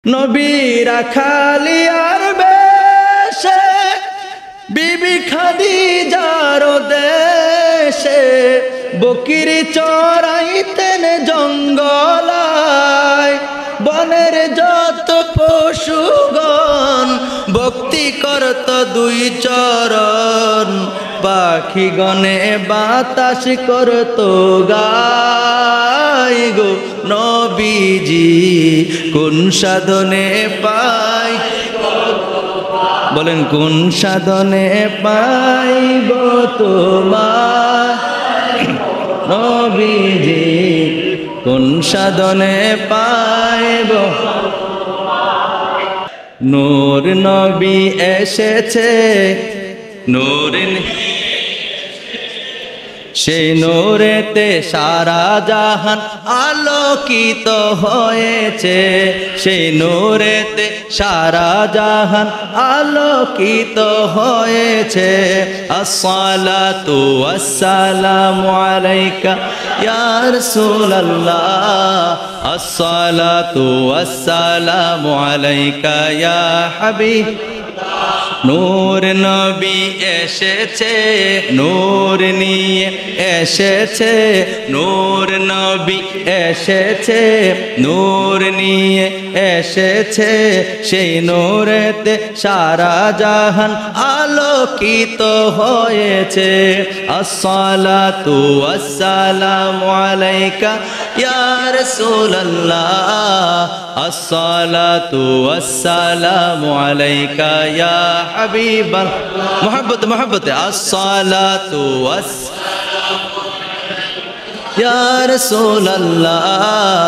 নবীরা খালিয়ার বেশে বিবি খাদিজার দেশে বকিরি চড়াইতেন জঙ্গলায়। বনের যত পশুগণ ভক্তি করত দুই চরণ, পাখি গণে বাতাস করত গাই গো। নবীজি কোন সাধনে পাই, বলেন কোন সাধনে পাইব তোমার নবীজি, কোন সাধনে পাইব। নূর নবী এসেছে, নূর সেই নূরেতে সারা জাহান আলোকিত হয়েছে, সেই নূরেতে সারা জাহান আলোকিত হয়েছে। আসসালাতু ওয়াসসালামু আলাইকা ইয়া রাসূলুল্লাহ, আসসালাতু ওয়াসসালামু আলাইকা ইয়া হাবিব। নূর নবী এসেছে, নূর নিয়ে এসেছে, নূর নবী এসেছে, নূর নিয়ে এসেছে, সেই নূরেতে সারা জাহান আলোকিত হয়েছে। আসসালাতু ওয়াসসালামু আলাইকা ইয়া রাসূলুল্লাহ, আসসালাতু ওয়াসসালামু আলাইকা ইয়া হাবিবাল্লাহ। মোহাব্বত মোহাব্বত আসসালাতু ওয়াসসালামু ইয়া রাসূলুল্লাহ,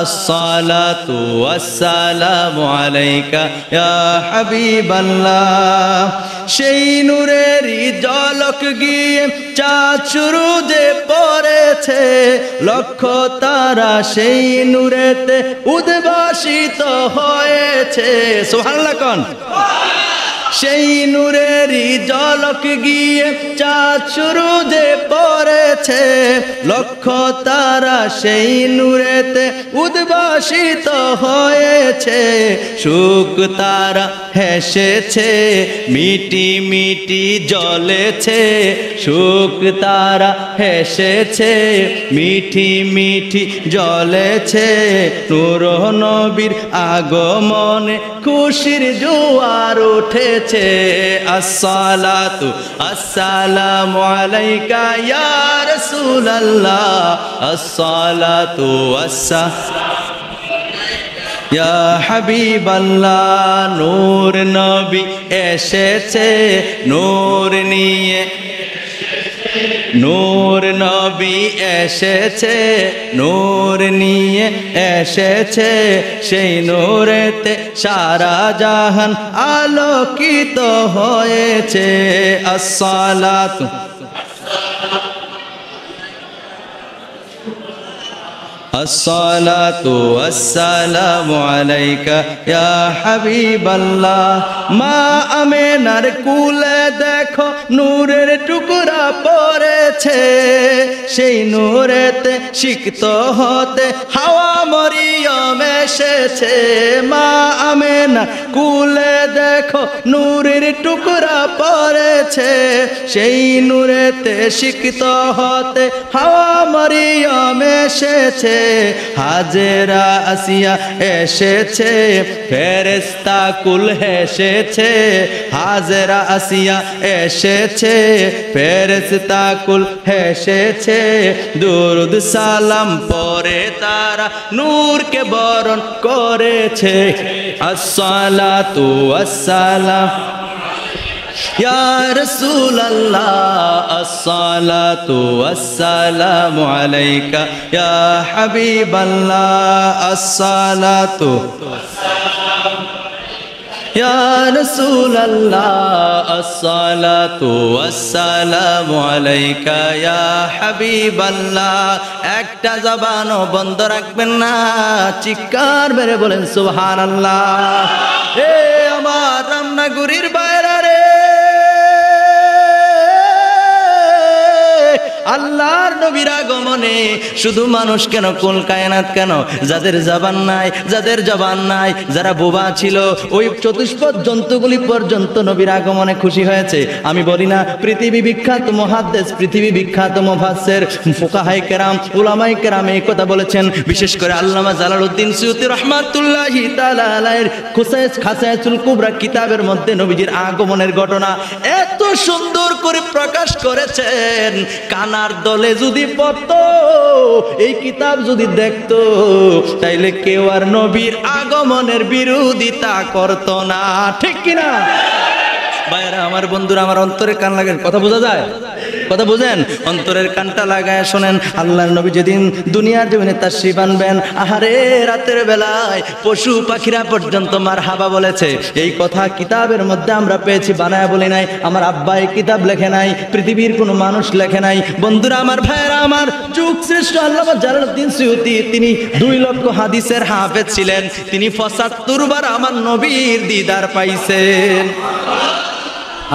আসসালাতু ওয়াসসালামু আলাইকা ইয়া হাবিবাল্লাহ। সেই নূরেরই ঝলক গিয়ে চাঁদ সূরজে পড়েছে, লক্ষ তারা সেই নূরেতে উদ্ভাসিত হয়েছে। সুবহানাল্লাহ কোন। সেই নূরেরই ঝলক গিয়ে চাঁদ সূরজে পড়েছে, লক্ষ তারা সেই নূরেতে উদ্ভাসিত হয়েছে। সুখ তারা হেসেছে, মিটি মিটি জ্বলেছে, সুখ তারা হেসেছে, মিঠি মিঠি জ্বলেছে। নূর নবীর আগমনে খুশির জোয়ার উঠেছে। আসসালাতু আসসালামু আলাইকা ইয়া রাসূলুল্লাহ, আসসালাতু ওয়াসসালামু ইয়া হাবিবাল্লাহ। নূর নবী এসেছে, নূর নিয়ে, নূর নবী এসেছে, নূর নিয়ে এসেছে, সেই নূরেতে সারা জাহান আলোকিত হয়েছে। আসসালাতু আসসালাতু ওয়াসসালামু আলাইকা ইয়া হাবিবাল্লাহ। মা আমেনার কুলে দেখো নূরের টুকরা পড়েছে, সেই নূরেতে সিক্ত হতে হাওয়া মরিয়ম এসেছে। মা আমেনার কুলে দেখো নূরের টুকরা পড়েছে, সেই নূরেতে সিক্ত হতে হাওয়া মরিয়ম এসেছে। হাজেরা আসিয়া এসেছে, ফেরেশতা কুল হেসেছে। হাজেরা আসিয়া এসেছে, ফেরেশতা কুল হেসেছে। দুরুদ সালাম পরে তারা নূরকে বরণ করেছে। আসসালাতু ওয়াসসালাম ইয়া রাসূলুল্লাহ, আসসালাতু ওয়াসসালামু আলাইকা ইয়া হাবিবাল্লাহ, আসসালাতু ইয়া রাসূলুল্লাহ, আসসালাতু ওয়াসসালামু আলাইকা ইয়া হাবিবাল্লাহ। একটা জবানও বন্ধ রাখবেন না, চিৎকার মেরে বলেন সুবহানাল্লাহ। হে আমার রামনাগুরির বাইরা রে, আল্লাহর নবীর আগমনে শুধু মানুষ কেন, কুল কায়নাত কেন, যাদের জবান নাই, যাদের জবান নাই, যারা বোবা ছিল, ওই চতুষ্পদ জন্তুগুলি পর্যন্ত নবীর আগমনে খুশি হয়েছে। আমি বলি না, পৃথিবী বিখ্যাত মুহাদ্দিস, পৃথিবী বিখ্যাত মুফাসসির, ফুকাহায়ে কেরাম, উলামায়ে কেরাম এই কথা বলেছেন। বিশেষ করে আল্লামা জালালউদ্দিন সুয়ুতী রাহমাতুল্লাহি তাআলা আলাইহির খাসায়েসুল কুবরা কিতাবের মধ্যে নবীজির আগমনের ঘটনা এত সুন্দর করে প্রকাশ করেছেন। কানার দলে যদি পড়তো, এই কিতাব যদি দেখতো, তাইলে কেউ আর নবীর আগমনের বিরোধিতা করতো না। ঠিক কিনা ভাইরা আমার, বন্ধুরা আমার, অন্তরের কান লাগান, কথা বোঝা যায়? কথা বুঝেন? অন্তরের কানটা লাগায় শোনেন। আল্লাহর নবী যেদিন দুনিয়ার জমিনে তাশরীফ আনবেন, আহারে রাতের বেলায় পশু পাখিরা পর্যন্ত মারহাবা বলেছে। এই কথা কিতাবের মধ্যে আমরা পেয়েছি, বানায় বলি নাই। আমার আব্বা এই কিতাব লেখে নাই, পৃথিবীর কোনো মানুষ লেখে নাই। বন্ধুরা আমার, ভাইরা আমার, যুগ শ্রেষ্ঠ আল্লামা জালালউদ্দিন সুয়ুতী, তিনি 2 লক্ষ হাদিসের হাফেজ ছিলেন। তিনি 75 বার আমার নবীর দিদার পাইছেন।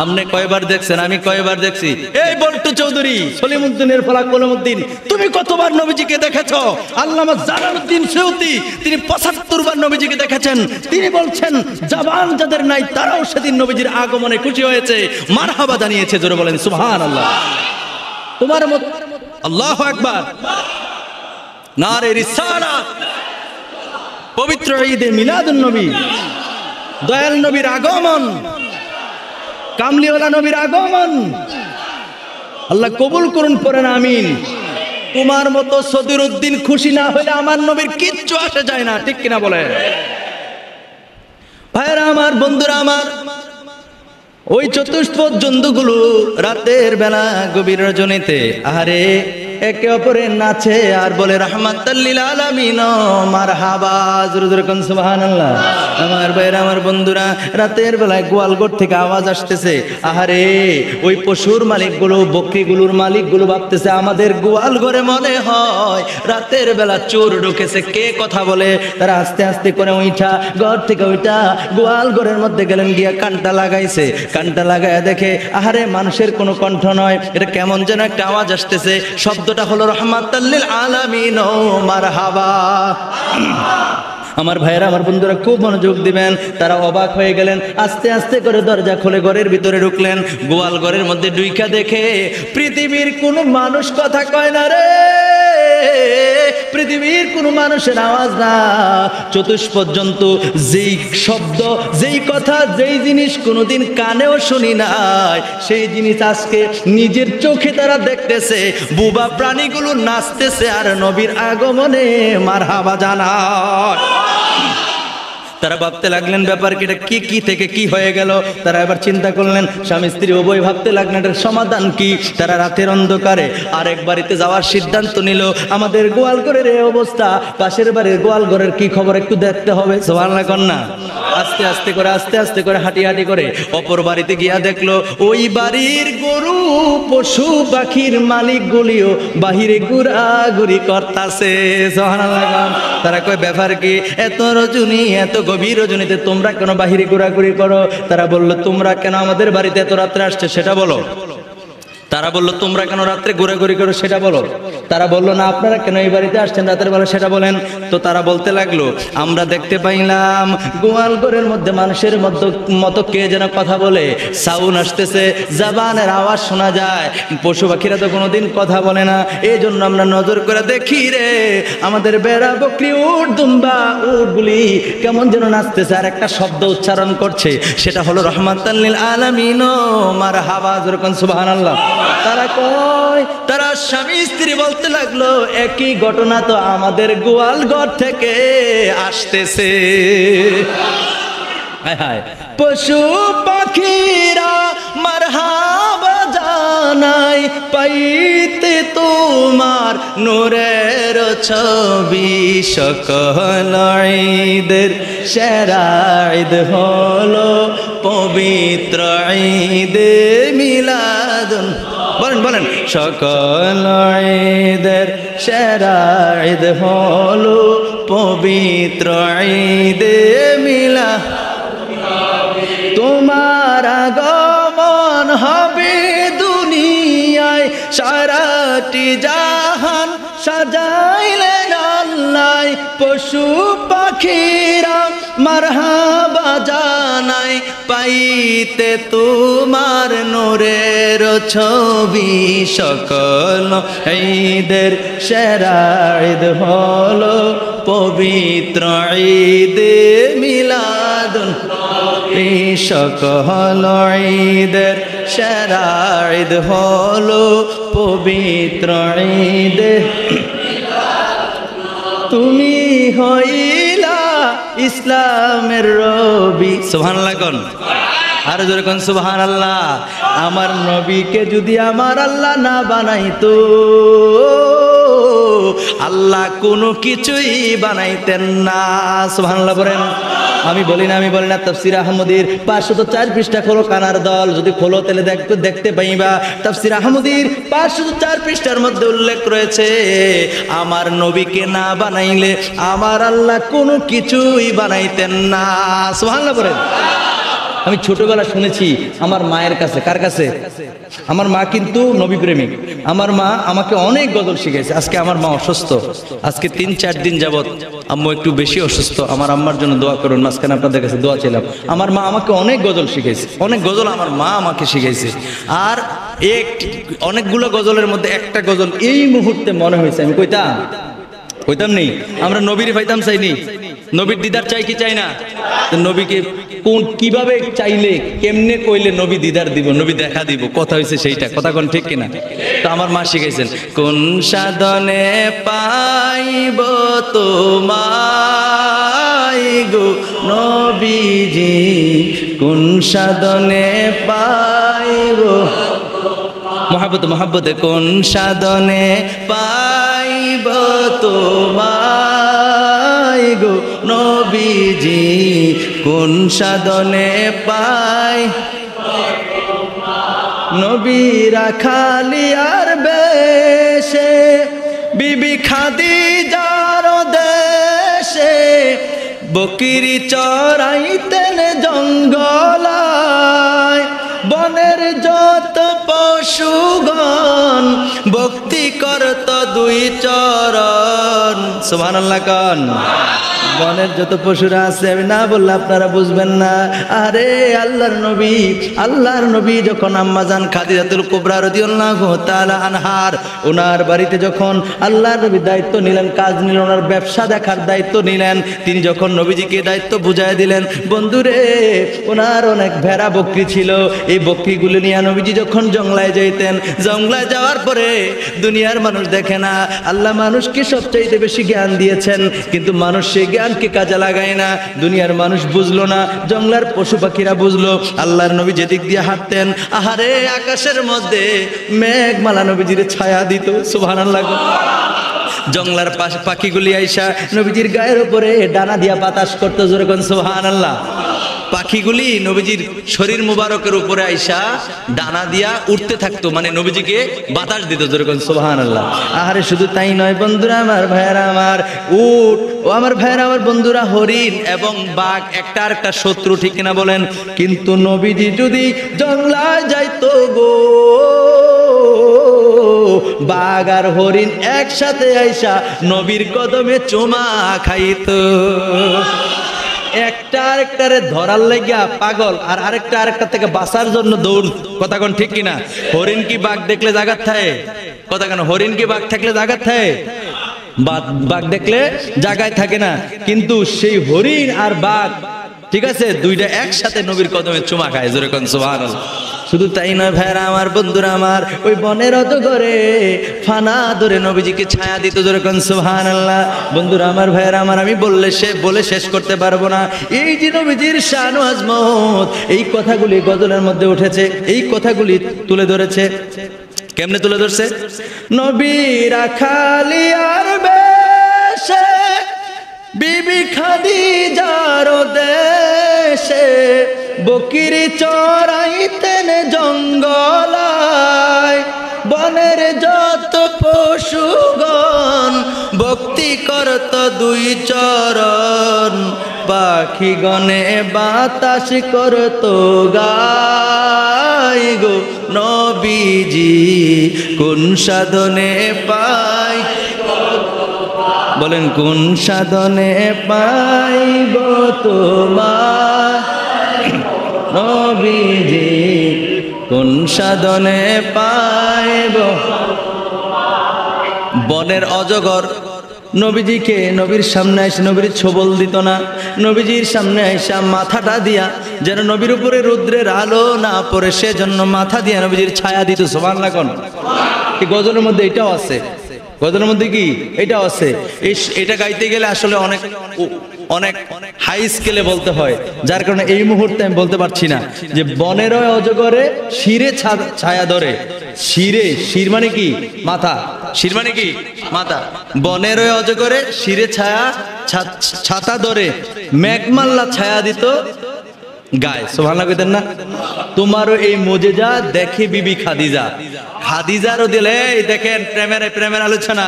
আপনি কয়বার দেখছেন? আমি কয়বার দেখছি? এই বল্টু চৌধুরী, সলিমউদ্দিনের ফলা কলমউদ্দিন, তুমি কতবার নবীজিকে দেখেছো? আল্লামা জালালউদ্দিন সুয়ুতী তিনি 75 বার নবীজিকে দেখেছেন। তিনি বলছেন, জবান যাদের নাই তারাও সেদিন নবীজির আগমনে খুশি হয়েছে, মারহাবা জানিয়েছে। জোরে বলেন সুবহানাল্লাহ। তোমার মত, আল্লাহু আকবার, নারে রিসালাত, পবিত্র ঈদে মিলাদুন নবী, দয়াল নবীর আগমন, কামলিওয়ালা নবীর আগমন, আল্লাহ কবুল করুন, পড়েন আমিন। তোমার মতো সদরুদ্দিন খুশি না হলে আমার নবীর কিচ্ছু আসে যায় না। ঠিক কিনা বলে? ভাইরা আমার, বন্ধুরা আমার, ওই চতুষ্পদ জন্তুগুলো রাতের বেলা গভীর রজনীতে আহারে একে অপরের নাচে আর বলে রাহমাতাল লিল আলামিন মারহাবা। জোরে জোরে কোন সুবহানাল্লাহ। আমার ভাইরা আমার, বন্ধুরা, রাতের বেলায় গোয়ালঘর থেকে আওয়াজ আসতেছে। আহারে ওই পশুর মালিকগুলো, বকরিগুলোর মালিকগুলো ভাবতেছে আমাদের গোয়াল ঘরে মনে হয় রাতের বেলা চোর ঢুকেছে। কে কথা বলে? তারা আস্তে আস্তে করে উঠা, ঘর থেকে উঠা গোয়াল ঘরের মধ্যে গেলেন, গিয়া কানটা লাগাইছে। কানটা লাগায় দেখে আহারে মানুষের কোনো কণ্ঠ নয়, এটা কেমন যেন একটা আওয়াজ আসতেছে। শব্দটা হলো রাহমাতাল লিল আলামিন মারহাবা। আমার ভাইয়েরা আমার, বন্ধুরা খুব মনোযোগ দিবেন। তারা অবাক হয়ে গেলেন, আস্তে আস্তে করে দরজা খুলে ঘরের ভিতরে ঢুকলেন। গোয়াল ঘরের মধ্যে ডুইকা দেখে পৃথিবীর কোনো মানুষ কথা কয় না রে, পৃথিবীর কোনো মানুষের আওয়াজ না। চতুষ্পদ জন্তু, যেই শব্দ, যেই কথা, যেই জিনিস কোনোদিন কানেও শুনি নাই, সেই জিনিস আজকে নিজের চোখে তারা দেখতেছে। বুবা প্রাণীগুলো নাচতেছে আর নবীর আগমনে মারহাবা জানায়। তারা ভাবতে লাগলেন ব্যাপার কি, এটা কি থেকে কি হয়ে গেল। তারা এবার চিন্তা করলেন, স্বামী স্ত্রী উভয় ভাবতে লাগলেন এটার সমাধান কি। তারা রাতের অন্ধকারে আরেক বাড়িতে যাওয়ার সিদ্ধান্ত নিল। আমাদের গোয়াল ঘরের এই অবস্থা, পাশের বাড়ির গোয়াল ঘরের কি খবর একটু দেখতে হবে। সুবহানাল্লাহ কন্যা। আস্তে আস্তে করে হাঁটি করে অপর বাড়িতে গিয়া দেখলো ওই বাড়ির গরু, পশু পাখির মালিকগুলিও বাহিরে ঘোরাঘুরি করতাছে। সুবহানাল্লাহ। তারা কয় ব্যাপার কি, এত রজনী, এত গভীর রজনীতে তোমরা কেন বাহিরে ঘোরাঘুরি করো? তারা বলল, তোমরা কেন আমাদের বাড়িতে এত রাত্রে আসছে সেটা বলো। তারা বলল, তোমরা কেন রাত্রে ঘোরাঘুরি করো সেটা বলো। তারা বলল, না আপনারা কেন এই বাড়িতে আসছেন রাতের বেলা সেটা বলেন। তো তারা বলতে লাগলো, আমরা দেখতে পাইলাম গোয়াল ঘরের মধ্যে মানুষের মতো কে যেন কথা বলে, সাউন্ড আসতেছে, জবানের আওয়াজ শোনা যায়। পশু পাখিরা তো কোনোদিন কথা বলে না, এই জন্য আমরা নজর করে দেখি রে, আমাদের বেড়া, বকরি, উট, দুম্বা, উটগুলি কেমন যেন নাচতেছে আর একটা শব্দ উচ্চারণ করছে, সেটা হলো রাহমাতাল লিল আলামিন মারহাবা। যেরকম সুবহানাল্লাহ। তারা কয়, তারা স্বামী স্ত্রী বলতে লাগলো, একই ঘটনা তো আমাদের গোয়াল ঘর থেকে আসতেছে। হায় হায়, পশু পাখিরা মারহাবা জানাই, পাইতে তোমার নূরের ছবি। সকল ঈদের সেরা ঈদ হলো পবিত্র ঈদে মিলাদুন। বলেন, সকল ঈদের সেরা ঈদ হলো পবিত্র ঈদে মিলাদ। তোমার আগমন হবে দুনিয়ায়, সারা সারাটি জাহান সাজাইলেন আল্লাহ, পশু পাখিরা মারহাবা জানাই, পাইতে তোমার নূরের ছবি। সকল ঈদের সেরা ঈদ হলো পবিত্র ঈদে মিলাদুন নবী। সকল ঈদের সেরা ঈদ হলো পবিত্র ঈদে তুমি হইলা ইসলামের রবি। সুবহানাল্লাহ কোন, আর জোরে কোন সুবহানাল্লাহ। আমার নবীকে যদি আমার আল্লাহ না বানাইতো, আল্লাহ কোনো কিছুই বানাইতেন না। সুবহানাল্লাহ বলেন। আমি বলি না তাফসীর আহমদীর 504 পৃষ্ঠা খোলো কানার দল, যদি খোলো তাহলে দেখতে পাইবা। তাফসীর আহমদীর 504 পৃষ্ঠার মধ্যে উল্লেখ রয়েছে, আমার নবীকে না বানাইলে আমার আল্লাহ কোনো কিছুই বানাইতেন না। সুবহানাল্লাহ বলেন। আমি ছোটবেলা শুনেছি আমার মায়ের কাছে, কার কাছে? আমার মা কিন্তু নবী প্রেমিক। আমার মা আমাকে অনেক গজল শিখেছে। আজকে আমার মা অসুস্থ, আজকে 3-4 দিন যাবত আম্মু একটু বেশি অসুস্থ। আমার আম্মার জন্য দোয়া করুন, মাঝখানে আপনাদের কাছে দোয়া ছিলাম। আমার মা আমাকে অনেক গজল শিখেছে, অনেক গজল আমার মা আমাকে শিখেছে। আর অনেকগুলো গজলের মধ্যে একটা গজল এই মুহূর্তে মনে হয়েছে, আমি কইতাম নেই, আমরা নবীর পাইতাম চাইনি, নবীর দিদার চাই কি চাই না? নবীকে কিভাবে চাইলে, কেমনে কইলে নবী দিদার দিব, নবী দেখা দিব, কথা হয়েছে সেইটা, কথা কোন ঠিক কিনা? তো আমার মা শিখাইছেন, কোন সাধনে পাইব তোমায় গো নবীজি, কোন সাধনে পাইব মহাব্বতে কোন সাধনে পাইব তোমায় গো নবীজি, কোন সাধনে পাই নবী রাখালিয়ার বেশে, বিবি খাদিজার দেশে, বকরি চরাইতেন জঙ্গলায়, বনের যত পশুগণ ভক্তি করত দুই চরণ। সুবহানাল্লাহ কান। বনের যত পশুরা আছে, আমি না বললে আপনারা বুঝবেন না। আরে আল্লাহর নবী যখন আম্মাজান খাদিজাতুল কুবরা রাদিয়াল্লাহু তাআলা আনহার ওনার বাড়িতে যখন আল্লাহর নবী দায়িত্ব নিলেন, কাজ নিলেন, ওনার ব্যবসা দেখার দায়িত্ব নিলেন, তিনি যখন নবীজিকে দায়িত্ব বুঝাই দিলেন, বন্ধুরে ওনার অনেক ভেড়া বকরি ছিল, এই বকরিগুলো নিয়ে নবীজি যখন জঙ্গলায় যাইতেন, জঙ্গলায় যাওয়ার পরে দুনিয়ার মানুষ দেখে না, আল্লাহ মানুষকে সবচাইতে বেশি জ্ঞান দিয়েছেন, কিন্তু মানুষ সেই জ্ঞানকে কাজে লাগায় না। দুনিয়ার মানুষ বুঝলো না, জঙ্গলার পশু পাখিরা বুঝলো। আল্লাহর নবী যেদিক দিয়ে হাঁটতেন, আহারে আকাশের মধ্যে মেঘমালা নবীজির ছায়া দিত। সুবহানাল্লাহ। জঙ্গলার পাখিগুলি আইসা নবীজির গায়ের উপরে ডানা দিয়া বাতাস করতো। জোরে কোন সুবহানাল্লাহ। পাখিগুলি নবীজির শরীর মুবারকের উপরে আইসা ডানা দিয়া উঠতে থাকতো, মানে নবীজিকে বাতাস দিত। জোরে কোন সুবহানাল্লাহ। আহারে শুধু তাই নয় বন্ধুরা আমার, ভাইয়ারা আমার, উট ও আমার ভাইয়ারা আমার, বন্ধুরা হরিণ এবং বাঘ একটা আর একটা শত্রু, ঠিক কিনা বলেন? কিন্তু নবীজি যদি জঙ্গলায় যাইতো গো, বাঘ আর হরিণ একসাথে আইসা নবীর কদমে চুমা খাইতো। একটা আরেকটারে ধরার লাগিয়া পাগল, আর আরেকটা থেকে বাঁচার জন্য দৌড়। কথা কোন ঠিক কিনা? হরিণ কি বাঘ দেখলে জাগাত থাকে? কথা কেন? হরিণ কি বাঘ থাকলে জাগাত থাকে? বাঘ দেখলে জায়গায় থাকে না, কিন্তু সেই হরিণ আর বাঘ, ঠিক আছে, দুইটা একসাথে নবীর কদমে চুমা খায়। জোরে কোন সুবহানাল্লাহ। শুধু তাই নয় ভাইরা আমার, বন্ধুরা আমার, ওই বনের অজগরে ফানা ধরে নবীজিকে ছায়া দিত। জোরে কোন সুবহানাল্লাহ। বন্ধুরা আমার, ভাইরা আমার, আমি বলে শেষ করতে পারবো না। এই যে নবীজির শান ও আজমত, এই কথাগুলি গজলের মধ্যে উঠেছে, এই কথাগুলি তুলে ধরেছে। কেমনে তুলে ধরছে? নবী রাখালিয়ার বেশে, বিবি খাদিজার দেশে, বকরি চরাইতেন জঙ্গলায়, বনের যত পশুগণ ভক্তি করত দুই চরণ, পাখি গনে বাতাস করত গাই গো নবীজি কোন সাধনে পাই, বলেন কোন সাধনে পাইব তোমার নবীজি কোন সাধনে পাইব। বনের অজগর নবীজিকে নবীর সামনে এসে নবীর ছোবল দিত না, নবীজির সামনে এসে মাথাটা দিয়া যেন নবীর উপরে রৌদ্রের আলো না পড়ে সেজন্য মাথা দিয়া নবীজির ছায়া দিত। সুবহানাল্লাহ কোন এই গজলের মধ্যে এটাও আছে, গজলের মধ্যে কি এটাও আছে। এটা গাইতে গেলে আসলে অনেক অনেক হাই স্কেলে বলতে হয়, যার কারণে এই মুহূর্তে আমি বলতে পারছি না যে বনের অজগরে শিরে ছায়া ধরে। শিরে, শির মানে কি মাথা, শির মানে কি মাথা। বনের অজগরে শিরে ছায়া ছাতা ধরে মেঘমাল্লা ছায়া দিত গায়ে। সুবহানাল্লাহ কইতেন না? তোমারও এই মুজিজা দেখে বিবি খাদিজা, খাদিজারও দিলে দেখেন প্রেমের আলোচনা।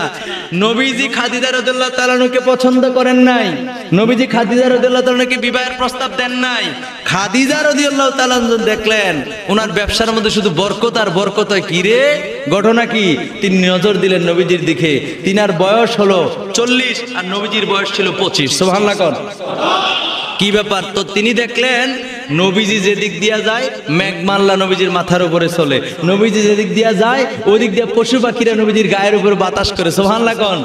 নবীজি খাদিজা রাদিয়াল্লাহু তাআলা আনহাকে পছন্দ করেন নাই, নবীজি খাদিজা রাদিয়াল্লাহু তাআলা আনহাকে বিবাহের প্রস্তাব দেন নাই। খাদিজা রাদিয়াল্লাহু তাআলা দেখলেন ওনার ব্যবসার মধ্যে শুধু বরকত আর বরকত। কি রে ঘটনা কি? তিনি নজর দিলেন নবীজির দিকে, তিনার বয়স হলো 40 আর নবীজির বয়স ছিল 25। সুবহানাল্লাহ কোন কি ব্যাপার? তো তিনি দেখলেন নবীজি যেদিক দিয়া যায় মেঘমাল্লা নবীজির মাথার উপরে চলে, নবীজি যেদিক দিয়া যায় ওই দিক দিয়ে পশু পাখিরা নবীজির গায়ের উপরে বাতাস করে। সুবহানাল্লাহ কোন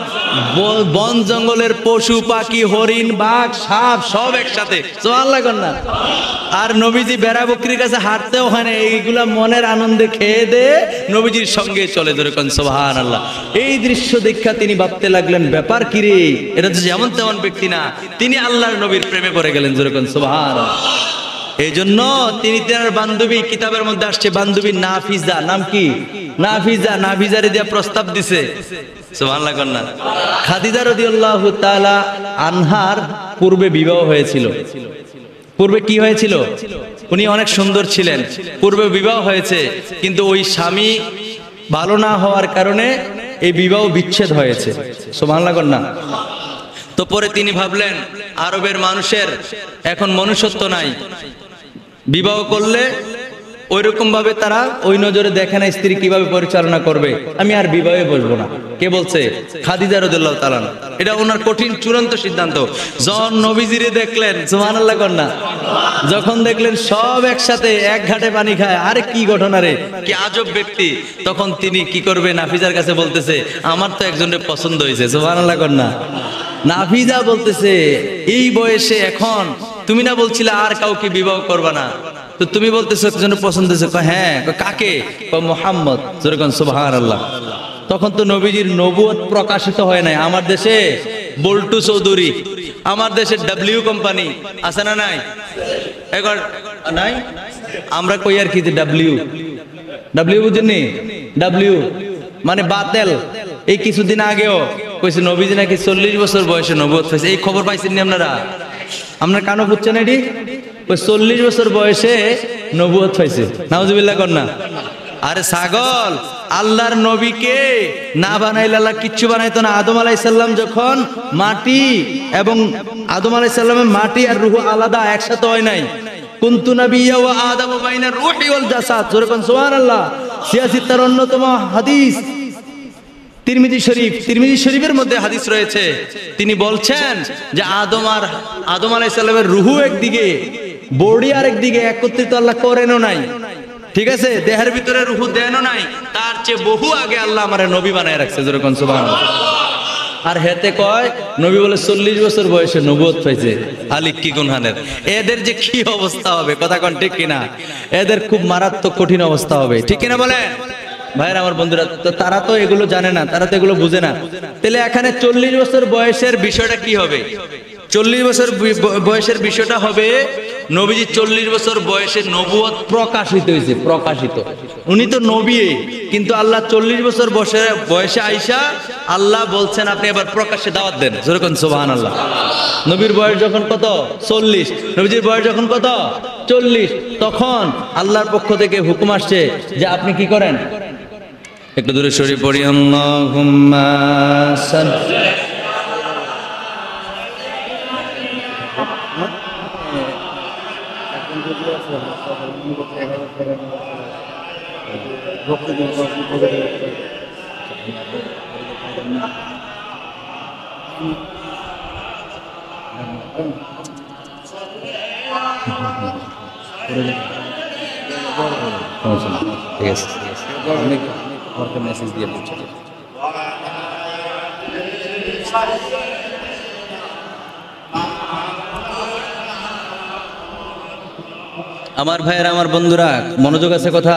বন জঙ্গলের পশু পাখি হরিণ বাঘ সাপ সব একসাথে। সুবহানাল্লাহ কোন না? আর নবীজি বেড়া বকরির কাছে হাঁটতেও হয় না, এইগুলা মনের আনন্দে খেয়ে দে নবীজির সঙ্গে চলে ধরে কোন সুবহানাল্লাহ। এই দৃশ্য দেখা তিনি ভাবতে লাগলেন ব্যাপার কি রে, এটা তো যেমন তেমন ব্যক্তি না, তিনি আল্লাহর নবীর প্রেমে পড়ে গেলেন জোরে কোন সুবহানাল্লাহ। এই জন্য তিনি তার বান্ধবী, কিতাবের মধ্যে আসছে বান্ধবী নাফিজা, নাম কি নাফিজা, নাফিজারে দিয়া প্রস্তাব দিছে। সুবহানাল্লাহ কোন না? খাদিজা রাদিয়াল্লাহু তাআলা আনহার পূর্বে বিবাহ হয়েছিল। পূর্বে কি হয়েছিল? উনি অনেক সুন্দর ছিলেন, পূর্বে বিবাহ হয়েছে, কিন্তু ওই স্বামী ভালো না হওয়ার কারণে এই বিবাহ বিচ্ছেদ হয়েছে। সুবহানাল্লাহ কোন না? তো পরে তিনি ভাবলেন আরবের মানুষের এখন মনুষ্যত্ব নাই, বিবাহ করলে ওইরকম ভাবে তারা ওই নজরে দেখে না স্ত্রী কিভাবে পরিচালনা করবে, আমি আর বিবাহে বসবো না। কে বলছে? খাদিজা রাদিয়াল্লাহু তাআলা। এটা ওনার কঠিন চূড়ান্ত সিদ্ধান্ত। যখন নবীজিরে দেখলেন, সুবহানাল্লাহ কোন না, যখন দেখলেন সব একসাথে এক ঘাটে পানি খায়, আরে কি ঘটনা রে, কি আজব ব্যক্তি, তখন তিনি কি করবে নাফিজার কাছে বলতেছে আমার তো একজনের পছন্দ হয়েছে। সুবহানাল্লাহ কোন না? নাফিজা বলতেছে এই বয়সে এখন তুমি না বলছিলে আর কাউকে বিবাহ করবা না, তো তুমি বলতেছো একজনের পছন্দ হয়েছে। হ্যাঁ, কাকে? মুহাম্মদ। জোরে কোন সুবহানাল্লাহ। তখন তো নবীজির নবুয়ত প্রকাশিত হয় নাই। আমার দেশে বল্টু চৌধুরী, আমার দেশে ডাব্লিউ কোম্পানি আছে না নাই? এখন নাই, আমরা কই আর কি যে ডাব্লিউ, ডাব্লিউ বুঝেননি? ডাব্লিউ মানে বাতেল। এই কিছুদিন আগেও কইছে নবীজি নাকি 40 বছর বয়সে নবুয়ত হয়েছে। এই খবর পাইছেন নি আপনারা? আপনার কানও বুঝছেন এটি? 40 বছর বয়সে নবুয়ত হয়েছে। নাউজুবিল্লাহ কোন না? আরে ছাগল, আল্লাহর নবীকে না বানাইলে আল্লাহ কিচ্ছু বানাইতো না। আদম আলাইহিস সালাম যখন মাটি এবং আদম আলাইহিস সালামের মাটি আর রূহ আলাদা, একসাথে হয় নাই। কুনতু নাবিয়্যা ওয়া আদামু বাইনার রূহি ওয়াল জাসাদ। জোরে কোন সুবহানাল্লাহ। 86 অন্যতম হাদিস তিরমিজি শরীফ, তিরমিজি শরীফের মধ্যে হাদিস রয়েছে, তিনি বলছেন যে আদম আলাইহিস সালামের রূহ একদিকে, বডি আরেকদিকে একত্রিত আল্লাহ করেনও নাই। ঠিক আছে, দেহের ভিতরে রূহ দেনও নাই, তার চেয়ে বহু আগে আল্লাহ আমারে নবী বানায় রাখছে। জোরে কোন সুবহানাল্লাহ। আর হেতে কয় নবী বলে 40 বছর বয়সে নবুয়ত পাইছে। আলিক কি গুনহানের, এদের যে কি অবস্থা হবে, কথা কোন ঠিক কিনা? এদের খুব মারাত্মক কঠিন অবস্থা হবে, ঠিক কিনা বলেন ভাইরা আমার বন্ধুরা? তো তারা তো এগুলো জানে না, তারা তো এগুলো বুঝে না। তাহলে এখানে 40 বছর বয়সের বিষয়টা কি হবে? 40 বছর বয়সের বিষয়টা হবে নবীজি 40 বছর বয়সে নবুয়ত প্রকাশিত হয়েছে, প্রকাশিত। উনি তো নবী, কিন্তু আল্লাহ 40 বছর বয়সে আইসা আল্লাহ বলছেন আপনি এবার প্রকাশ্যে দাওয়াত দেন। যেরকম সুবহানাল্লাহ। নবীর বয়স যখন কত? 40। নবীজির বয়স যখন কত? 40। তখন আল্লাহর পক্ষ থেকে হুকুম আসছে যে আপনি কি করেন, একটু দূরে সরে পড়ি, আল্লাহুম্মা সাল্লি ঠিক আছে, মেসেজ দিয়ে দিচ্ছি। আমার ভাইয়ের, আমার বন্ধুরা, মনোযোগ আছে কথা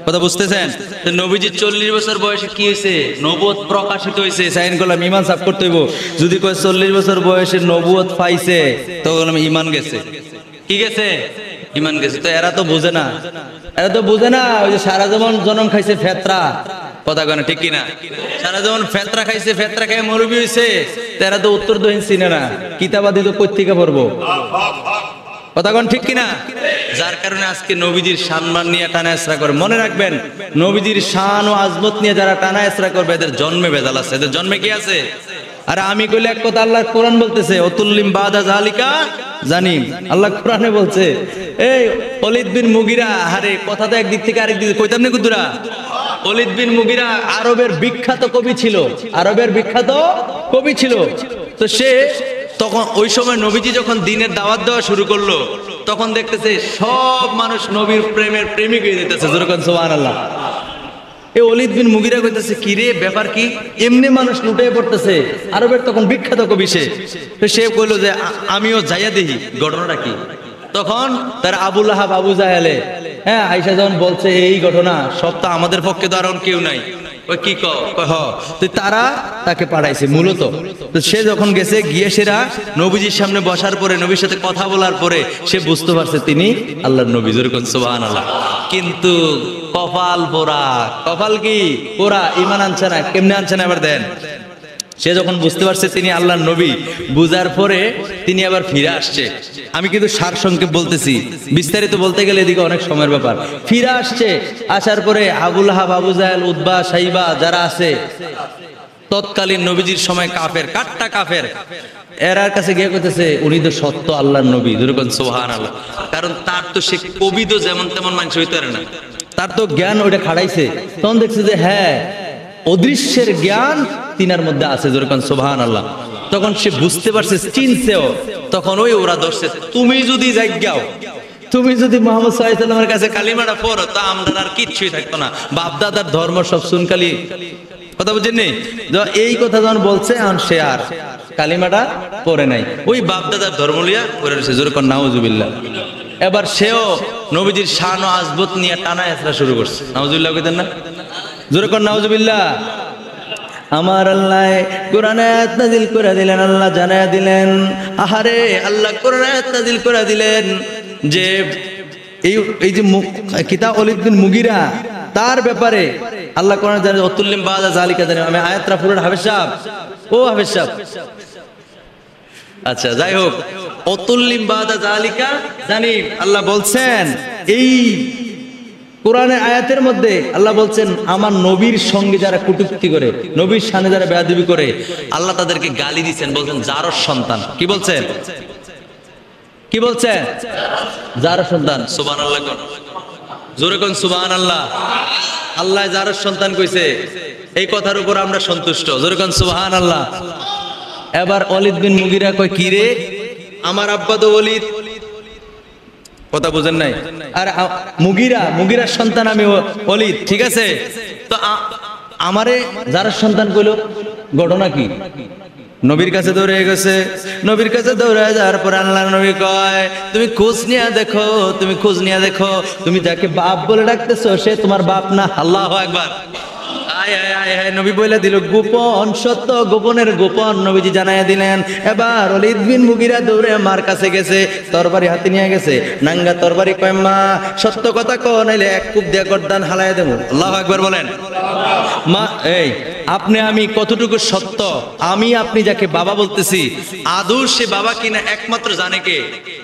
কথা বুঝতেছেন? তো নবীজির 40 বছর বয়সে কি হয়েছে? নবুয়ত প্রকাশিত হয়েছে। সাইন করলাম, ইমান সাফ করতে হইব। যদি কয় 40 বছর বয়সে নবুয়ত পাইছে, তো বললাম ইমান গেছে। কি গেছে? ইমান গেছে। তো এরা তো বোঝে না, এরা তো বোঝে না। ওই যে সারা জীবন জনম খাইছে ফেতরা, কথা কয় না ঠিক কিনা? সারা জীবন ফেতরা খাইছে, ফেতরা খাই মরবি হয়েছে। এরা তো উত্তর দক্ষিণ চিনে না, কিতাবাদি তো কই থেকে পড়বো, কথা কন ঠিক কিনা? যার কারণে আজকে নবীজির সম্মান নিয়ে টানা হেচড়া করে। মনে রাখবেন, নবীজির শান ও আজমত নিয়ে যারা টানা হেচড়া করবে, এদের জন্মে ভেজাল আছে। এদের জন্মে কি আছে? আরে আমি কইলে এক কথা, আল্লাহ কোরআন বলতেছে অতুল্লিম বাদা জালিকা জানিম। আল্লাহ কোরআনে বলছে, এই ওলীদ বিন মুগিরা, আরে কথা তো একদিক থেকে আরেক দিকে কইতাম না কুদুরা। ওলীদ বিন মুগিরা আরবের বিখ্যাত কবি ছিল, আরবের বিখ্যাত কবি ছিল। তো সে তখন ওই সময় নবীজি যখন দ্বীনের দাওয়াত দেওয়া শুরু করলো, তখন দেখতেছে সব মানুষ নবীর প্রেমের প্রেমিক হয়ে যেতেছে। যেরকম সুবহানাল্লাহ। এই ওলীদ বিন মুগিরা কইতেছে, কি রে ব্যাপার কি? এমনি মানুষ লুটে পড়তেছে। আরবের তখন বিখ্যাত কবি সে। তো সে কইলো যে আমিও যাইয়া দেখি ঘটনাটা কি। তখন তার আবু লাহাব, আবু জাহেলে, হ্যাঁ, আয়েশা যখন বলছে এই ঘটনা, সব তো আমাদের পক্ষে তো আর কেউ নাই। ওই কি কহ, তো তারা তাকে পাঠাইছে মূলত। তো সে যখন গেছে, গিয়ে সেরা নবীজির সামনে বসার পরে, নবীর সাথে কথা বলার পরে সে বুঝতে পারছে তিনি আল্লাহর নবী। যেরকম সুবহানাল্লাহ। কিন্তু কপাল পোড়া, কপাল কি পোড়া, ঈমান আনছে না। কেমনে আনছে না এবার দেন। সে যখন বুঝতে পারছে তিনি আল্লাহর নবী, বুঝার পরে তিনি আবার ফিরে আসছে। আমি কিন্তু সার সংক্ষেপ বলতেছি, বিস্তারিত বলতে গেলে এদিকে অনেক সময়ের ব্যাপার। ফিরে আসছে, আসার পরে আবু লাহাব, আবু জাহেল, উতবা, সাইবা যারা আছে, তৎকালীন নবীজির সময় কাফের, কাট্টা কাফের, এরার কাছে গিয়ে কইতেছে উনি তো সত্য আল্লাহর নবী। যেরকম সুবহানাল্লাহ। কারণ তার তো সে কবি তো যেমন তেমন মানুষ হইতে পারে না, তার তো জ্ঞান ওইটা খাড়াইছে। তখন দেখছে যে হ্যাঁ, অদৃশ্যের জ্ঞান তিনার মধ্যে আছে। যেরকম সুবহানাল্লাহ। তখন সে বুঝতে পারছে, চিনছেও। তখন ওই ওরা ধরছে, তুমি যদি যাও, তুমি যদি মুহাম্মদ সাল্লাল্লাহু আলাইহি ওয়াসাল্লামের কাছে কালিমাটা পড়ো, তা আমরা আর কিচ্ছুই থাকতো না। বাপ দাদার ধর্ম সব শুনকালি, কথা বুঝছেন? এই কথা যখন বলছে, সে আর কালিমাটা পড়ে নাই, ওই বাপ দাদার ধর্ম লিয়া পড়ে রয়েছে। যেরকম নাউজুবিল্লাহ। এবার সেও নবীজির শান ও আজমত নিয়ে টানা হেচড়া শুরু করছে। নাউজুবিল্লাহ কইতেন না? যেরকম নাউজুবিল্লাহ। আমার আল্লাহ কোরআন আয়াত নাযিল করে দিলেন, আল্লাহ জানায়া দিলেন, আহারে আল্লাহ কোরআন আয়াত নাযিল করে দিলেন যে এই যে কিতাব ওলীদ বিন মুগিরা, তার ব্যাপারে আল্লাহ কোরআন জানে অতুল্লিম বাদা জালিকা জানে। আমি আয়াতটা পুরো হাফেজ সাহেব, ও হাফেজ সাহেব, আচ্ছা যাই হোক, অতুল্লিম বাদা জালিকা জানি। আল্লাহ বলছেন এই কোরআনের আয়াতের মধ্যে আল্লাহ বলছেন, আমার নবীর সঙ্গে যারা কটূক্তি করে, নবীর সামনে যারা বেয়াদবি করে, আল্লাহ তাদেরকে গালি দিচ্ছেন, বলছেন জারস সন্তান। কি বলছেন? কি বলছেন? জারস সন্তান। সুবহানাল্লাহ কোন, জোরে কোন সুবহানাল্লাহ। আল্লাহ জারস সন্তান কইছে, এই কথার উপর আমরা সন্তুষ্ট। জোরে কোন সুবহানাল্লাহ। এবার ওলীদ বিন মুগিরা কয়, কি রে, আমার আব্বা তো ওলীদ, কথা বুঝেন নাই? আর মুগিরার সন্তান আমি ওলীদ, ঠিক আছে? তো আমারে যারা সন্তান কইলো, ঘটনা কি? নবীর কাছে দৌড়ে গেছে। নবীর কাছে দৌড়ে যাওয়ার পর আল্লাহর নবী কয়, তুমি খোঁজ নিয়ে দেখো, তুমি খোঁজ নিয়ে দেখো, তুমি যাকে বাপ বলে ডাকতেছো সে তোমার বাপ না। আল্লাহু আকবার। নবী বলে দিল গোপন সত্য, গোপনের গোপন নবীজি জানাইয়া দিলেন। এবার ওলীদ বিন মুগিরা দৌড়ে মার কাছে গেছে, তরবারি হাতে নিয়ে গেছে, নাঙ্গা তরবারি। কয় মা সত্য কথা কো, নাইলে এক কূপ দিয়ে গর্দান হালাইয়া দেবো। আল্লাহু আকবার বলেন। মা, এই আপনি আমি কতটুকু সত্য, আমি আপনি যাকে বাবা বলতেছি আদৌ সে বাবা কিনা একমাত্র জানে কে?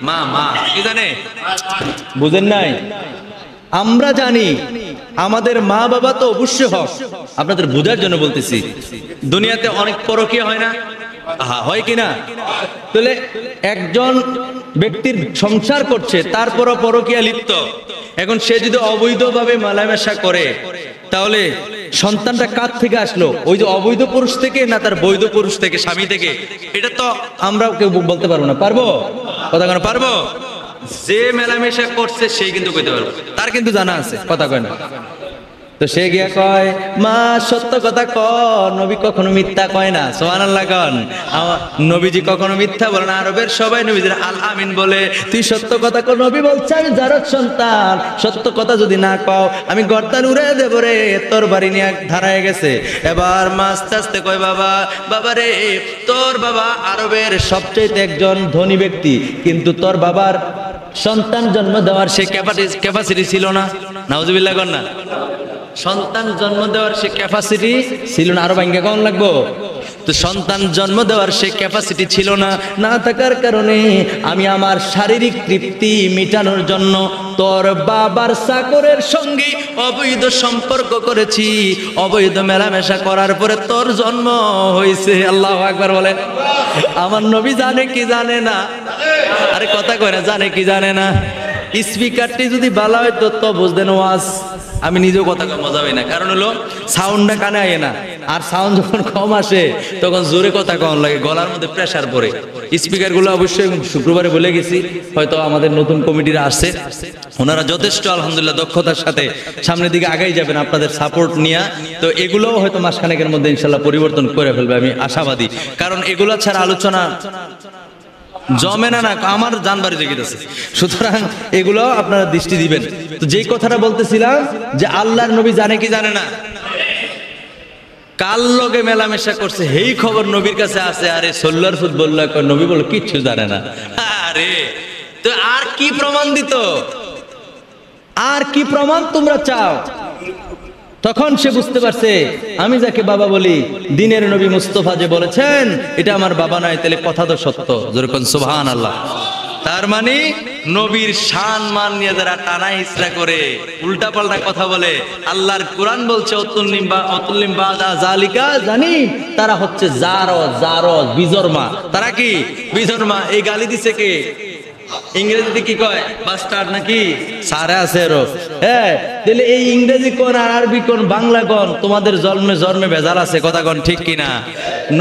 মা। মা কি জানে? বুঝেন নাই? আমরা জানি আমাদের মা বাবা তো অবশ্যই হক, আপনাদের বোঝার জন্য বলতেছি। দুনিয়াতে অনেক পরকীয়া হয় না? হয় কিনা? তাহলে একজন ব্যক্তির সংসার করছে, তারপরও পরকীয়া লিপ্ত, এখন সে যদি অবৈধভাবে মেলামেশা করে, তাহলে সন্তানটা কার থেকে আসলো? ওই যে অবৈধ পুরুষ থেকে না তার বৈধ পুরুষ থেকে, স্বামী থেকে? এটা তো আমরা কেউ বলতে পারবো না। পারবো? কথা কেন পারবো? যে মেলামেশা করছে সেই কিন্তু কইতে পারবো, তার কিন্তু জানা আছে, কথা কয় না। তো সে গিয়া কয়, মা সত্য কথা ক, নবী কখনো মিথ্যা কয় না। সুবহানাল্লাহ কন। আমার নবীজি কখনো মিথ্যা বলে না। আরবের সবাই নবীজির আল আমিন বলে। তুই সত্য কথা ক। নবী বলছে, আমি জারদ সন্তান, সত্য কথা যদি না কও আমি গর্দান উড়ে দেব রে। তোর বাড়ি নিয়ে ধারায় গেছে। এবার মা আস্তে আস্তে কয়, বাবা, বাবা রে, তোর বাবা আরবের সবচেয়ে একজন ধনী ব্যক্তি, কিন্তু তোর বাবার সন্তান জন্ম দেওয়ার সে ক্যাপাসিটি ছিল না। নাউজুবিল্লাহ কন না। সন্তান জন্ম দেওয়ার সে ক্যাপাসিটি ছিল না। আরো ভাঙ্গা কেমন লাগবো? তো সন্তান জন্ম দেওয়ার সে ক্যাপাসিটি ছিল না, না থাকার কারণে আমি আমার শারীরিক তৃপ্তি মেটানোর জন্য তোর বাবার চাকরের সঙ্গে অবৈধ সম্পর্ক করেছি। অবৈধ মেলামেশা করার পরে তোর জন্ম হয়েছে। আল্লাহু আকবার বলে। আমার নবী জানে কি জানে না? আরে কথা কয় না, জানে কি জানে না? স্পিকারটি যদি ভালো হয়তো তো বুঝতেন ওয়াজ। আমি নিজেও কথা মজা পাই না, কারণ হলো সাউন্ডটা কানে আয় না, আর সাউন্ড যখন কম আসে তখন জোরে কথা কম লাগে, গলার মধ্যে প্রেসার পড়ে। স্পিকার গুলো অবশ্যই শুক্রবারে বলে গেছি, হয়তো আমাদের নতুন কমিটিরা আসছে, ওনারা যথেষ্ট আলহামদুলিল্লাহ দক্ষতার সাথে সামনের দিকে আগাই যাবেন আপনাদের সাপোর্ট নিয়ে। তো এগুলোও হয়তো মাসখানেকের মধ্যে ইনশাল্লাহ পরিবর্তন করে ফেলবে, আমি আশাবাদী। কারণ এগুলো ছাড়া আলোচনা জমে না, আমার জানবাড়ি জেগে গেছে। সুতরাং এগুলো আপনারা দৃষ্টি দিবেন। তো যেই কথাটা বলতেছিলাম যে আল্লাহর নবী জানে কি জানে না? কাল লগে মেলামেশা করছে এই খবর নবীর কাছে আছে। আরে সোল্লার ফুটবল নবী বলে কিচ্ছু জানে না। আরে তো আর কি প্রমাণ দিত? আর কি প্রমাণ তোমরা চাও? তখন সে বুঝতে পারছে, আমি যাকে বাবা বলি, দিনের নবী মুস্তাফা যে বলেছেন এটা আমার বাবা নয়, তাহলে কথা তো সত্য। যেরকম সুবহানাল্লাহ। তার মানে নবীর শান মান নিয়ে যারা টানা হিসরা করে, উল্টা পাল্টা কথা বলে, আল্লাহর কোরআন বলছে অতুল্লিম বাদা জালিকা জানি, তারা হচ্ছে জারজ বিজর্মা। তারা কি বিজর্মা? এই গালি দিছে কে? ইংরেজিতে কি কয়? বাস্টার্ড নাকি সারা আছে আরো। হ্যাঁ, তাহলে এই ইংরেজি কোন আর আরবি কোন বাংলা কোন? তোমাদের জন্মে জন্মে ভেজাল আছে, কথা কোন ঠিক কিনা?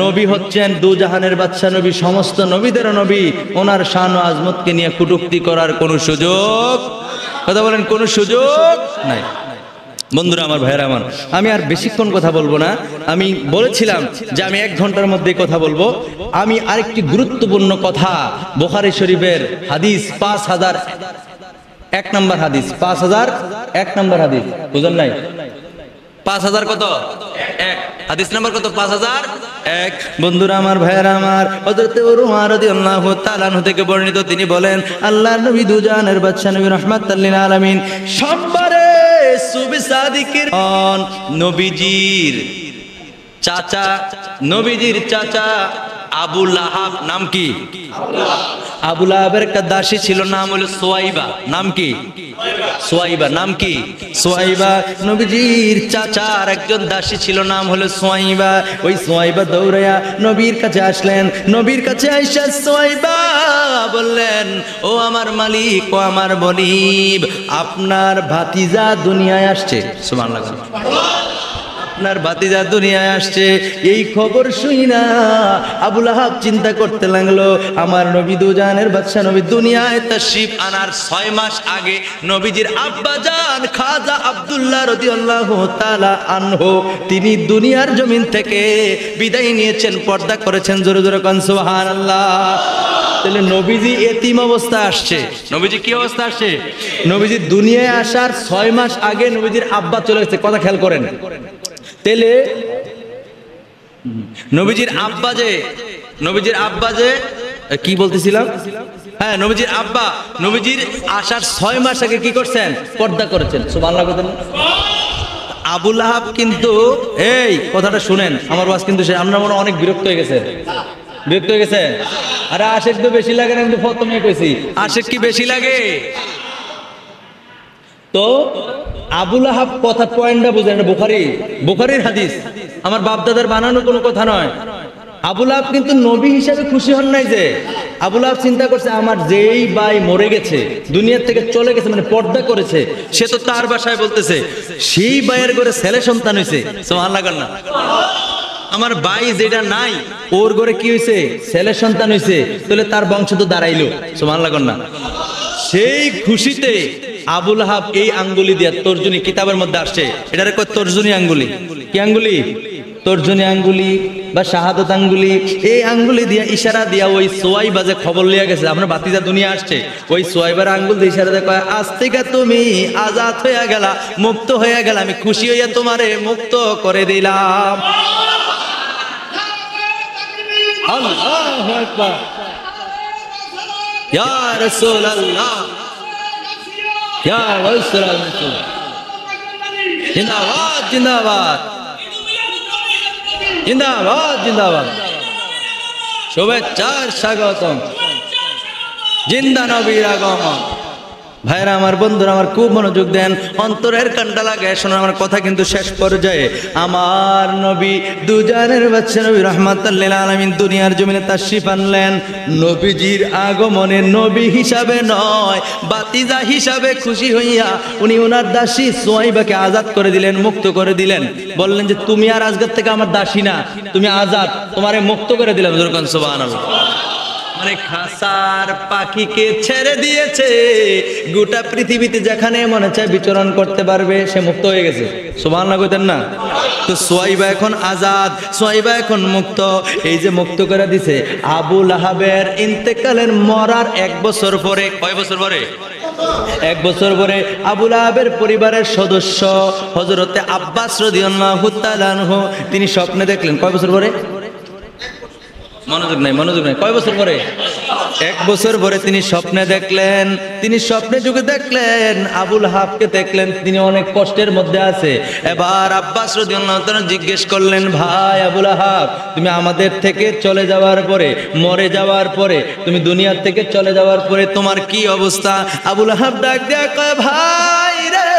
নবী হচ্ছেন দু জাহানের বাদশা নবী, সমস্ত নবীদের নবী। ওনার শান ও আজমতকে নিয়ে কটূক্তি করার কোনো সুযোগ, কথা বলেন, কোনো সুযোগ নাই। বন্ধুরা আমার, ভাইয়েরা আমার, আমি আর বেশিক্ষণ কথা বলবো না। আমি বলেছিলাম যে আমি 1 ঘন্টার মধ্যে কথা বলবো। আমি আরেকটি গুরুত্বপূর্ণ কথা, বুখারী শরীফের হাদিস 5001 নম্বর হাদিস, 5001 নম্বর হাদিস, বুঝেন নাই? 5000 কত? 1 হাদিস নাম্বার কত? 5001। বন্ধুরা আমার, ভাইয়েরা আমার, হযরত উমর রাদিয়াল্লাহু তাআলা আনহু থেকে বর্ণিত, তিনি বলেন, আল্লাহর নবী দুজাহানের বাদশা নবী রাহমাতাল লিল আলামিন সোমবারে সুবহ সাদিকের নবীজির চাচা আবু লাহাব, নাম কি? আবু লাহাবের একটা দাসী ছিল, নাম হলো সোয়াইবা। নাম কি? সোয়াইবা। নাম কি? সোয়াইবা। নবীজির চাচার একজন দাসী ছিল, নাম হলো সোয়াইবা। ওই সোয়াইবা দৌড়াইয়া নবীর কাছে আসলেন। নবীর কাছে আইসা সোয়াইবা বললেন, ও আমার মালিক, ও আমার বনিব, আপনার ভাতিজা দুনিয়ায় আসছে। সুবহানাল্লাহ। আপনার ভাতিজা দুনিয়ায় আসছে। এই খবর শুইনা আবু লাহাব চিন্তা করতে লাগলো, আমার নবী দুজাহানের বাদশা নবী দুনিয়ায় তাশরীফ আনার 6 মাস আগে নবীজির আব্বাজান খাজা আব্দুল্লাহ রাদিয়াল্লাহু তাআলা আনহু, তিনি দুনিয়ার জমিন থেকে বিদায় নিয়েছেন, পর্দা করেছেন। জোরে জোরে কোন সুবহানাল্লাহ। তাহলে নবীজি এতিম অবস্থা আসছে। নবীজি কি অবস্থা আসছে? নবীজি দুনিয়ায় আসার 6 মাস আগে নবীজির আব্বা চলে গেছে। কথা খেয়াল করেন। তেলে নবীজির আব্বা যে কি বলতেছিলাম? হ্যাঁ, নবীজির আব্বা নবীজির আসার 6 মাস আগে কি করছেন? পর্দা করেছেন। সুবহানাল্লাহ। আবু লাহাব কিন্তু, এই কথাটা শুনেন, আমার ওয়াজ কিন্তু আমরা মনে অনেক বিরক্ত হয়ে গেছে। আরে আশেক তো বেশি লাগে না, কিন্তু প্রথমে কইছি আশেক কি বেশি লাগে? তো আবু লাহাব কথা পয়েন্টটা বুঝেন, বুখারীর হাদিস, আমার বাপ দাদার বানানো কোনো কথা নয়। আবু লাহাব কিন্তু নবী হিসাবে খুশি হন নাই। যে আবু লাহাব চিন্তা করছে আমার যেই ভাই মরে গেছে, দুনিয়ার থেকে চলে গেছে, মানে পর্দা করেছে, সে তো তার বাসায় বলতেছে সেই ভাইয়ের ঘরে ছেলে সন্তান হয়েছে। সুবহানাল্লাহ না, আমার ভাই যেটা নাই ওর ঘরে কি হয়েছে, ছেলে সন্তান হয়েছে, তাহলে তার বংশ তো দাঁড়াইলো। সুবহানাল্লাহ না, সেই খুশিতে আবু লাহাব এই আঙ্গুলি দিয়া তর্জনী, কিতাবের মধ্যে আসছে এটারে কয় তর্জনী আঙ্গুলি। কি আঙ্গুলি? তর্জনী আঙ্গুলি বা শাহাদত আঙ্গুলি। এই আঙ্গুলি দিয়া ইশারা দিয়া ওই সোয়াইবা যে খবর লিয়া গেছে আপনার বাতিজা দুনিয়া আসছে, ওই সোয়াইবার আঙ্গুল দিয়ে ইশারা দিয়ে কয় আজ থেকে তুমি আজাদ হইয়া গেলা, মুক্ত হইয়া গেলা, আমি খুশি হইয়া তোমারে মুক্ত করে দিলাম। আল্লাহু আকবার, ইয়া রাসূলুল্লাহ, ইয়া রাসূলুল্লাহ, জিন্দাবাদ জিন্দাবাদ জিন্দাবাদ জিন্দাবাদ, শুভেচ্ছার স্বাগতম, জিন্দা নবীর আগমন। ভাইরা আমার, বন্ধুরা আমার, খুব মনোযোগ দেন, অন্তরের কানটা লাগায় শোনার আমার কথা কিন্তু শেষ পর্যায়ে। আমার নবী দুজানের বাদশা নবী রাহমাতাল লিল আলামিন দুনিয়ার জমিনে তাশরীফ আনলেন। নবীজির আগমনে নবী হিসাবে নয়, বাতিজা হিসাবে খুশি হইয়া উনি ওনার দাসী সুয়াইবাকে আজাদ করে দিলেন, মুক্ত করে দিলেন। বললেন যে তুমি আর আজকের থেকে আমার দাসী না, তুমি আজাদ, তোমারে মুক্ত করে দিলাম। সুবহানাল্লাহ। মানে খাসার পাখিকে ছেড়ে দিয়েছে, গোটা পৃথিবীতে যেখানে মনে চায় বিচরণ করতে পারবে, সে মুক্ত হয়ে গেছে। সুবহানাল্লাহ কইতেন না? তো সুয়াইবা এখন আজাদ, সুয়াইবা এখন মুক্ত। এই যে মুক্ত করে দিছে, আবু লাহাবের ইন্তেকালের মরার 1 বছর পরে, কয় বছর পরে? 1 বছর পরে আবু লাহাবের পরিবারের সদস্য হযরতে আব্বাস রাদিয়াল্লাহু তাআলা আনহু তিনি স্বপ্নে দেখলেন। কয় বছর পরে? মনোযোগ নাই, মনোযোগ নাই। কয় বছর পরে? 1 বছর পরে তিনি স্বপ্নে দেখলেন, তিনি স্বপ্নে যুগে দেখলেন আবু লাহাবকে দেখলেন তিনি অনেক কষ্টের মধ্যে আছে। এবার আব্বাস রাদিয়াল্লাহু তাআলা জিজ্ঞেস করলেন, ভাই আবু লাহাব, তুমি আমাদের থেকে চলে যাওয়ার পরে, মরে যাওয়ার পরে, তুমি দুনিয়ার থেকে চলে যাওয়ার পরে তোমার কি অবস্থা? আবু লাহাব ডাক দেয়া কয়, ভাই রে,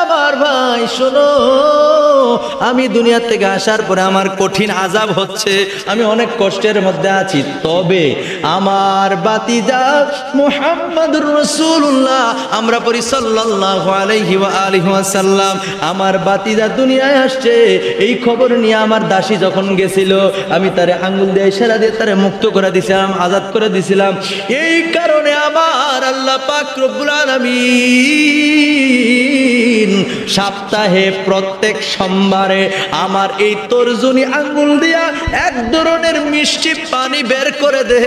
আমার ভাই শোনো, আমি দুনিয়া থেকে আসার পরে আমার কঠিন আযাব হচ্ছে, আমি অনেক কষ্টের মধ্যে আছি। তবে আমার বাতিজা মুহাম্মাদুর রাসূলুল্লাহ, আমরা পড়ি সাল্লাল্লাহু আলাইহি ওয়া আলিহি ওয়াসাল্লাম, আমার বাতিজা দুনিয়ায় আসছে, এই খবর নিয়ে আমার দাসী যখন গেছিল, আমি তারে আঙ্গুল দিয়ে ইশারা দিয়ে তারে মুক্ত করে দিয়েছিলাম, আজাদ করে দিয়েছিলাম। এই কারণে আমার আল্লাহ পাক রব্বুল আলামিন সপ্তাহে প্রত্যেক সোমবারে আমার এই তর্জনী আঙ্গুল দিয়া এক ধরনের মিষ্টি পানি বের করে দে।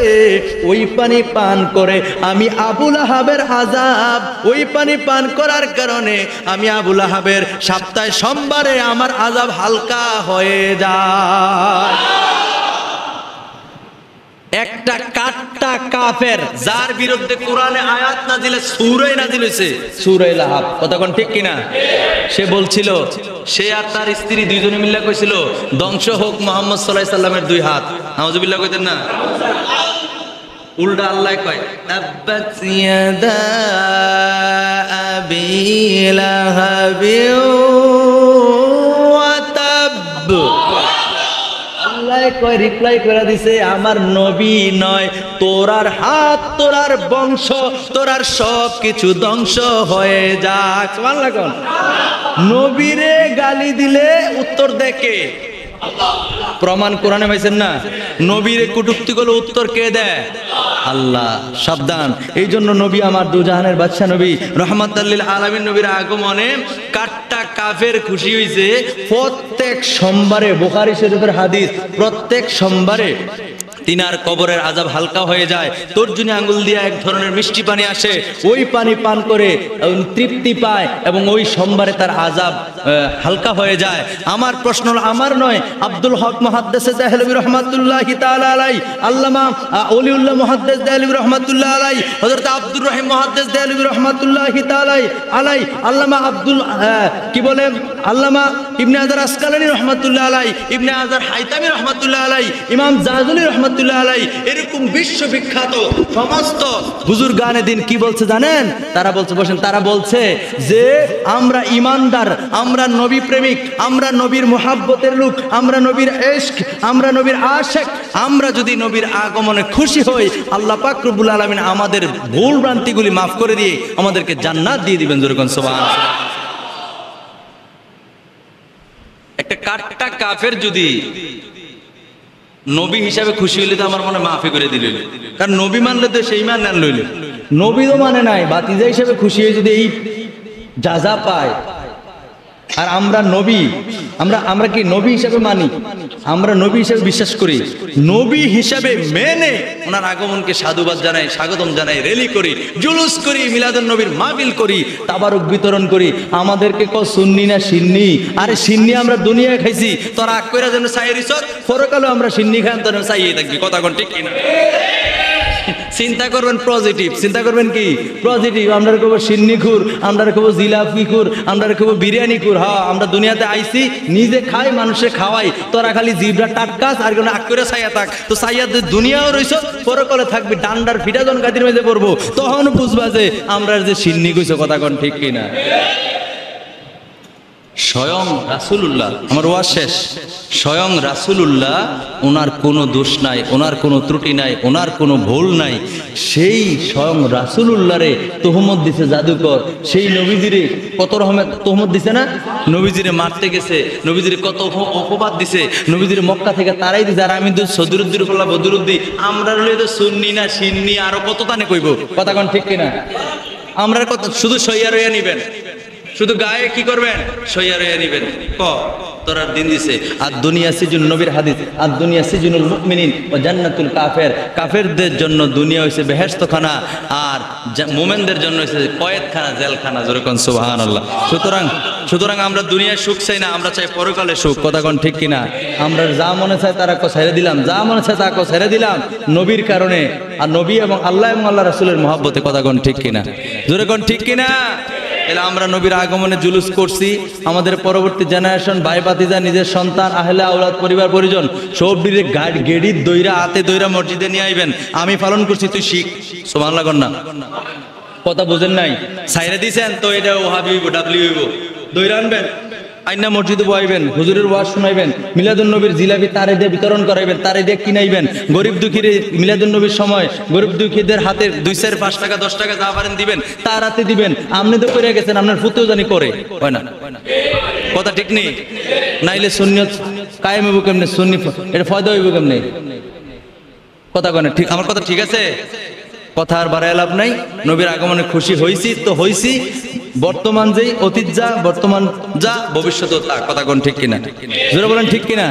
ওই পানি পান করে আমি আবু লাহাবের আযাব, ওই পানি পান করার কারণে আমি আবু লাহাবের সপ্তাহে সোমবারে আমার আযাব হালকা হয়ে যায়। একটা কাট্টা কাফের যার বিরুদ্ধে কোরআনে আয়াত নাজিলে সূরা নাজিল হইছে, সূরা লাহাব, কথা কোন ঠিক কিনা? সে বলছিল, সে আর তার স্ত্রী দুইজনে মিলে কইছিল ধ্বংস হোক মুহাম্মদ সাল্লাল্লাহু আলাইহি সাল্লামের 2 হাত। নাউজুবিল্লাহ কইতেন না? উল্টা আল্লাহ কয়, তাব্বাত ইয়াদা আবি লাহাবি ওয়া তাব। আল্লাহ কয়, রিপ্লাই করে দিছে, আমার নবী নয়, তোরার হাত, তোরার বংশ, তোরার সব কিছু ধ্বংস হয়ে যাক। সুবহানাল্লাহ কোন? নবীরে গালি দিলে উত্তর দেখে প্রমাণ কোরআনে পাইছেন না? নবীরে কটূক্তি করলে উত্তর কে দেয়? আল্লাহ। সাবধান। এই জন্য নবী আমার দুজাহানের বাদশা নবী রহমাতুল লিল আলামিন নবীর আগমনে কাট্টা কাফের খুশি হইছে। প্রত্যেক সোমবারে, বুখারী শরীফের হাদিস, প্রত্যেক সোমবারে তিনার কবরের আযাব হালকা হয়ে যায়। তর্জনী আঙ্গুল দিয়ে এক ধরনের মিষ্টি পানি আসে, ওই পানি পান করে তৃপ্তি পায় এবং ওই সোমবারে তার আযাব হালকা হয়ে যায়। আমার প্রশ্ন আমার নয়, আব্দুল হক মুহাদ্দিস দেহলভী রাহমাতুল্লাহি তাআলা আলাইহি, আল্লামা ওলিউল্লাহ মুহাদ্দিস দেহলভী রাহমাতুল্লাহ আলাইহি, হযরত আব্দুর রহিম মুহাদ্দিস দেহলভী রাহমাতুল্লাহি তাআলা আলাইহি, আল্লামা আব্দুল কি বলেন, আল্লামা ইবনে হাজার আসকালানী রাহমাতুল্লাহ আলাইহি, ইবনে হাজার হাইতামী রাহমাতুল্লাহ আলাইহি, ইমাম জাযুলি রাহমাতুল্লাহ আলাইহি, এরকম বিশ্ববিখ্যাত সমস্ত বুজুর্গানে দিন কি বলছে জানেন? তারা বলছে, বসেন, তারা বলছে যে আমরা ইমানদার, আমরা আমরা নবী প্রেমিক, আমরা নবীর মুহাব্বতের লোক, আমরা নবীর ইশক, আমরা নবীর আশিক, আমরা যদি নবীর আগমনে খুশি হই, আল্লাহ পাক রব্বুল আলামিন আমাদের ভুল ভ্রান্তিগুলি মাফ করে দিয়ে আমাদেরকে জান্নাত দিয়ে দিবেন। জোরে কোন সুবহানাল্লাহ। একটা কাট্টা কাফের যদি নবী হিসাবে খুশি হইলে তো আমার মনে মাফি করে দিল, কারণ নবী মানলে তো সেই মান নেন লইল, নবী তো মানে নাই, বাতিজা হিসাবে খুশি হয়ে যদি এই যাজা পায়। আর আমরা নবী, আমরা কি নবী হিসাবে মানি, আমরা নবী হিসাবে বিশ্বাস করি, নবী হিসাবে মেনে ওনার আগমনকে সাধুবাদ জানাই, স্বাগতম জানাই, র্যালি করি, জুলুস করি, মিলাদুন নবীর মাহফিল করি, তাবারুক বিতরণ করি। আমাদেরকে ক সুন্নি না সিন্নি? আরে সিন্নি আমরা দুনিয়ায় খাইছি, তোর আগ কইরা যেন চাইরিস, পরকালে আমরা সিন্নি খান, তোর চাইয়ে থাকবি। কথা কোন ঠিক কিনা? চিন্তা করবেন পজিটিভ, চিন্তা করবেন কি পজিটিভ। আমরা কব সিন্নি খুর, আমরা কব জিলাপি খুর, আমরা কব বিরিয়ানি খুর। হ্যাঁ, আমরা দুনিয়াতে আইছি, নিজে খাই, মানুষে খাওয়াই। তোরা খালি জিবরা টাটকাস আর কোনো আগ করে চাইয়া থাক, তো চাইয়া দুনিয়াও রইছ, পরকালে থাকবি ডান্ডার ফিটা জন গাদির মেঝে পড়বো, তখন বুঝবা যে আমরা যে সিন্নি কইছো। কথা কোন ঠিক কিনা? স্বয়ং রাসূলুল্লাহ, আমার ওয়াজ শেষ, স্বয়ং রাসূলুল্লাহ, ওনার কোনো দোষ নাই, ওনার কোনো ত্রুটি নাই, ওনার কোনো ভুল নাই। সেই স্বয়ং রাসূলুল্লাহরে তোহমত দিছে জাদুকর, সেই নবীজিরে কত রকমের তোহমত দিছে না? নবীজিরে মারতে গেছে, নবীজিরে কত অপবাদ দিছে, নবীজিরে মক্কা থেকে তারাই দিছে। আর আমি তো সদরুদ্দির ফল্লা বদরুদ্দি, আমরা রইলে তো সুন্নি না সিন্নি, আরো কত তানে কইব। কথা কোন ঠিক কিনা? আমরা কত শুধু সইয়া রইয়া নিবেন, শুধু গায়ে কি করবেন? সইয়া রইয়া নিবেন। তোরা দিন দিছে আর দুনিয়া সিজুন, নবীর হাদিস, আর দুনিয়া সিজুনুল মুমিনিন ওয়া জান্নাতুল কাফের। কাফেরদের জন্য দুনিয়া হইছে বেহেশতখানা, আর মুমিনদের জন্য হইছে কয়েদখানা, জেলখানা। জোরে কোন সুবহানাল্লাহ। সুতরাং আমরা দুনিয়ায় সুখ চাই না, আমরা চাই পরকালে সুখ। কথা কোন ঠিক কিনা? আমরা যা মনে চাই তারা ছেড়ে দিলাম, যা মনে চাই তা ছেড়ে দিলাম নবীর কারণে, আর নবী এবং আল্লাহ রাসূলের মহব্বতে। কথা কোন ঠিক কিনা? জোরে কোন ঠিক কিনা? এলা আমরা নবীর আগমনে জুলুস করছি, আমাদের পরবর্তী জেনারেশন, ভাই ভাতিজা, নিজের সন্তান, আহলে আওলাদ, পরিবার পরিজন সব দিলে গেড়ির দইরা, হাতে দইরা মসজিদে নিয়ে আইবেন। আমি পালন করছি, তুই শিখ। সুবহানাল্লাহ কর না। কথা বুঝেন নাই? সাইরা দিছেন তো এটা ওহাবি হইব, ডাবলি হইব, দইরা আনবেন, আইনা মসজিদে বয়াইবেন, হুজুরের ওয়াজ শুনাইবেন, মিলাদুন নবীর জিলাপি তারে দিয়ে বিতরণ করাইবেন, তারে দিয়ে কিনাইবেন। গরিব দুঃখীর মিলাদুন নবীর সময় গরিব দুঃখীদের হাতে 2, 4, 5 টাকা 10 টাকা যা পারেন দিবেন, তার হাতে দিবেন। আপনি তো করে গেছেন, আপনার ফুতেও জানি করে, হয় না? কথা ঠিক নেই? নাইলে সুন্নিয়ত কায়েম হইব কেমনে? সুন্নি এটা ফয়দা হইব কেমনে? কথা কয় না ঠিক? আমার কথা ঠিক আছে? কথা আর বাড়ায় লাভ নাই। নবীর আগমনে খুশি হইছি তো হইছি, বর্তমান যেই, অতীত যা, বর্তমান যা, ভবিষ্যৎ তা। কথা কোন ঠিক কিনা? জোরে বলেন ঠিক কিনা?